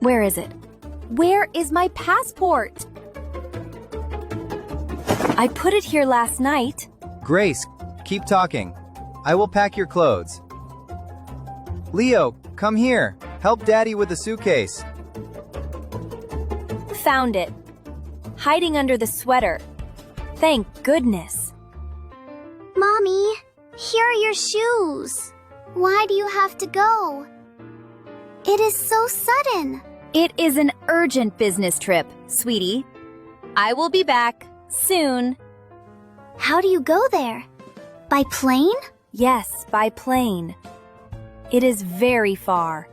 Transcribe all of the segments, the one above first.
Where is it? Where is my passport? I put it here last night. Grace, keep talking. I will pack your clothes. Leo, come here. Help Daddy with the suitcase. Found it. Hiding under the sweater. Thank goodness. Mommy, here are your shoes. Why do you have to go? It is so sudden. It is an urgent business trip, sweetie. I will be back soon. How do you go there? By plane? Yes, by plane. It is very far.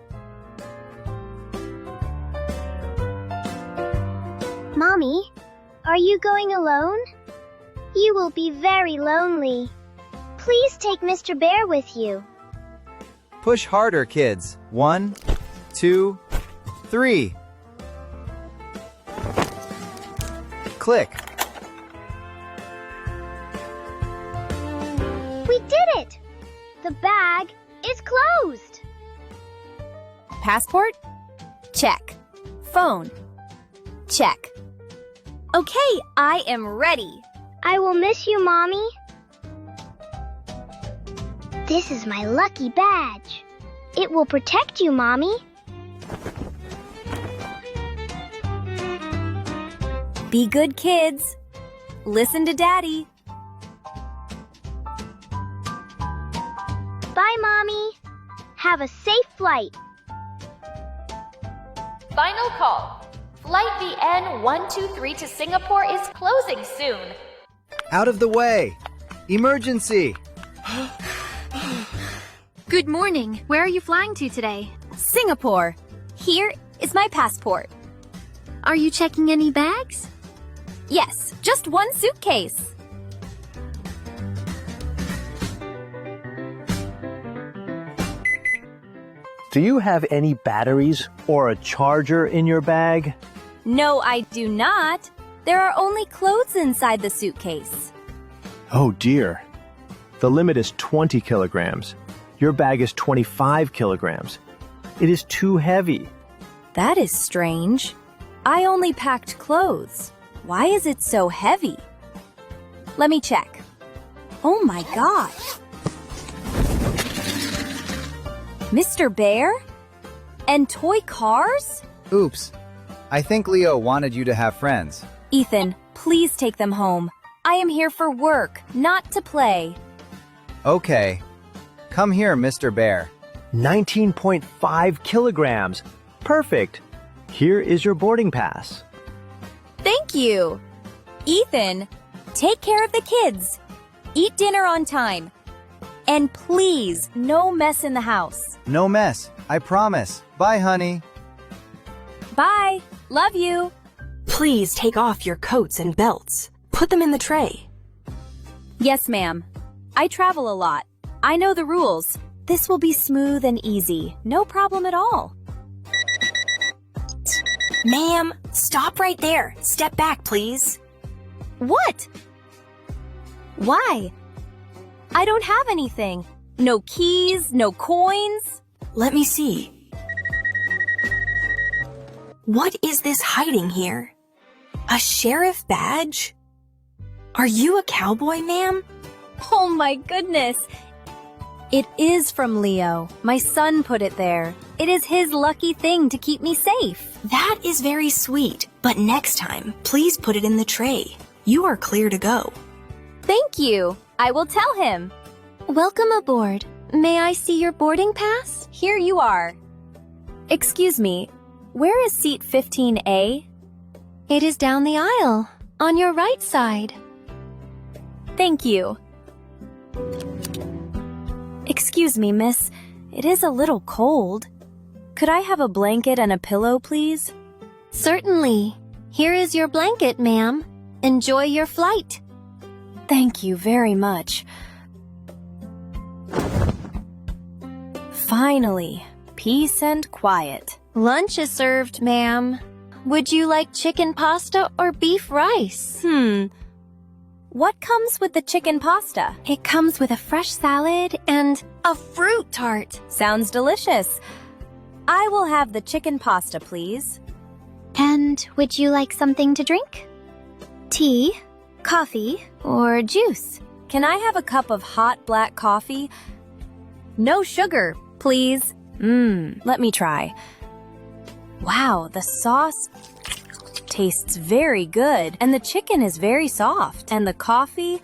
Mommy, are you going alone? You will be very lonely. Please take Mr. Bear with you. Push harder, kids. 1, 2, 3. Click. We did it! The bag is closed. Passport? Check. Phone? Check. Okay, I am ready. I will miss you, Mommy. This is my lucky badge. It will protect you, Mommy. Be good kids. Listen to Daddy. Bye, Mommy. Have a safe flight. Final call. Flight VN 123 to Singapore is closing soon. Out of the way. Emergency. Good morning. Where are you flying to today? Singapore. Here is my passport. Are you checking any bags? Yes, just one suitcase. Do you have any batteries or a charger in your bag? No, I do not. There are only clothes inside the suitcase. Oh dear. The limit is 20 kilograms. Your bag is 25 kilograms. It is too heavy. That is strange. I only packed clothes. Why is it so heavy? Let me check. Oh my God. Mr. Bear? And toy cars? Oops. I think Leo wanted you to have friends. Ethan, please take them home. I am here for work, not to play. Okay. Come here, Mr. Bear. 19.5 kilograms. Perfect. Here is your boarding pass. Thank you. Ethan, take care of the kids. Eat dinner on time. And please, no mess in the house. No mess. I promise. Bye, honey. Bye. Love you. Please take off your coats and belts. Put them in the tray. Yes, ma'am. I travel a lot. I know the rules. This will be smooth and easy. No problem at all. Ma'am, stop right there. Step back, please. What? Why? I don't have anything. No keys, no coins. Let me see. What is this hiding here? A sheriff badge? Are you a cowboy, ma'am? Oh my goodness. It is from Leo. My son put it there. It is his lucky thing to keep me safe. That is very sweet, but next time, please put it in the tray. You are clear to go. Thank you. I will tell him. Welcome aboard. May I see your boarding pass? Here you are. Excuse me, where is seat 15A? It is down the aisle, on your right side. Thank you. Excuse me, miss. It is a little cold. Could I have a blanket and a pillow, please? Certainly. Here is your blanket, ma'am. Enjoy your flight. Thank you very much. Finally, peace and quiet. Lunch is served, ma'am. Would you like chicken pasta or beef rice? What comes with the chicken pasta? It comes with a fresh salad and a fruit tart. Sounds delicious. I will have the chicken pasta, please. And would you like something to drink? Tea, coffee, or juice? Can I have a cup of hot black coffee? No sugar, please. Let me try. Wow, the sauce tastes very good, and the chicken is very soft. And the coffee,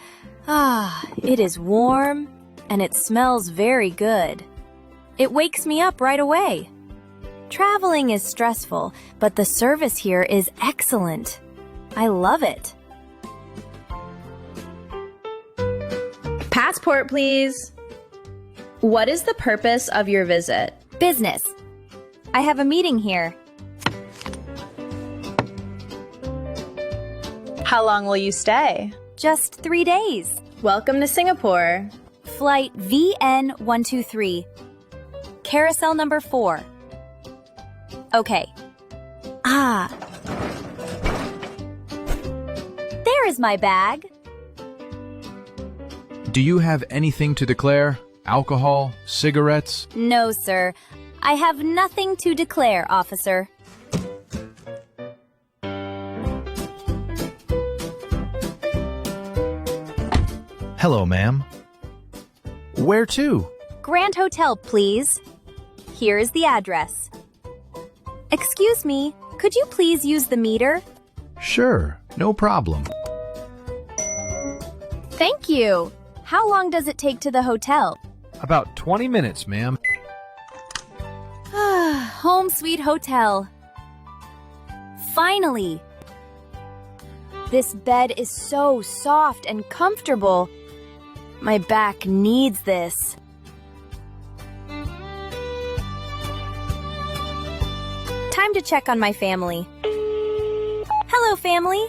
it is warm, and it smells very good. It wakes me up right away. Traveling is stressful, but the service here is excellent. I love it. Passport, please. What is the purpose of your visit? Business. I have a meeting here. How long will you stay? Just 3 days. Welcome to Singapore. Flight VN123. Carousel number 4. Okay. There is my bag. Do you have anything to declare? Alcohol? Cigarettes? No, sir. I have nothing to declare, officer. Hello, ma'am. Where to? Grand Hotel, please. Here is the address. Excuse me, could you please use the meter? Sure, no problem. Thank you. How long does it take to the hotel? About 20 minutes, ma'am. Home sweet hotel. Finally. This bed is so soft and comfortable. My back needs this. Time to check on my family. Hello, family.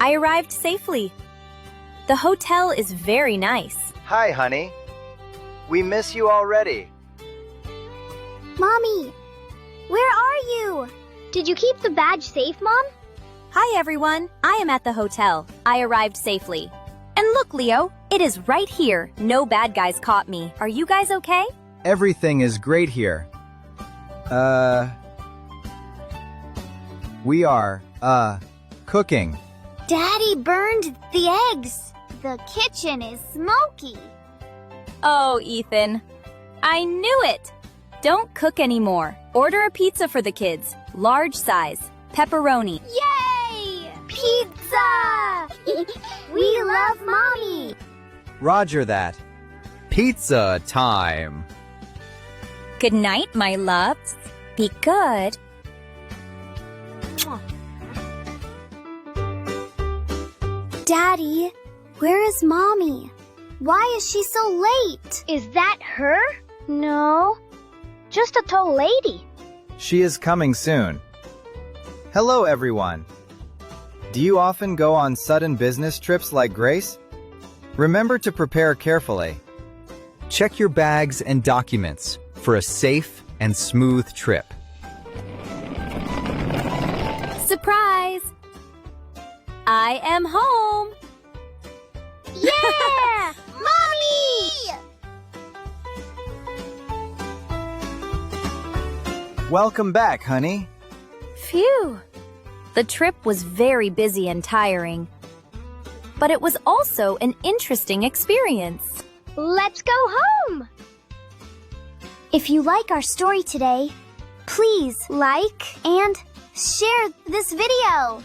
I arrived safely. The hotel is very nice. Hi, honey. We miss you already. Mommy, where are you? Did you keep the badge safe, Mom? Hi, everyone. I am at the hotel. I arrived safely. And look, Leo, it is right here. No bad guys caught me. Are you guys okay? Everything is great here. We are, cooking. Daddy burned the eggs. The kitchen is smoky. Oh, Ethan. I knew it. Don't cook anymore. Order a pizza for the kids. Large size. Pepperoni. Yay! Pizza! We love Mommy. Roger that. Pizza time. Good night, my loves. Be good. Daddy, where is Mommy? Why is she so late? Is that her? No, just a tall lady. She is coming soon. Hello, everyone. Do you often go on sudden business trips like Grace? Remember to prepare carefully. Check your bags and documents for a safe and smooth trip. Surprise! I am home. Yeah! Mommy! Welcome back, honey. Phew. The trip was very busy and tiring. But it was also an interesting experience. Let's go home! If you like our story today, please like and share this video.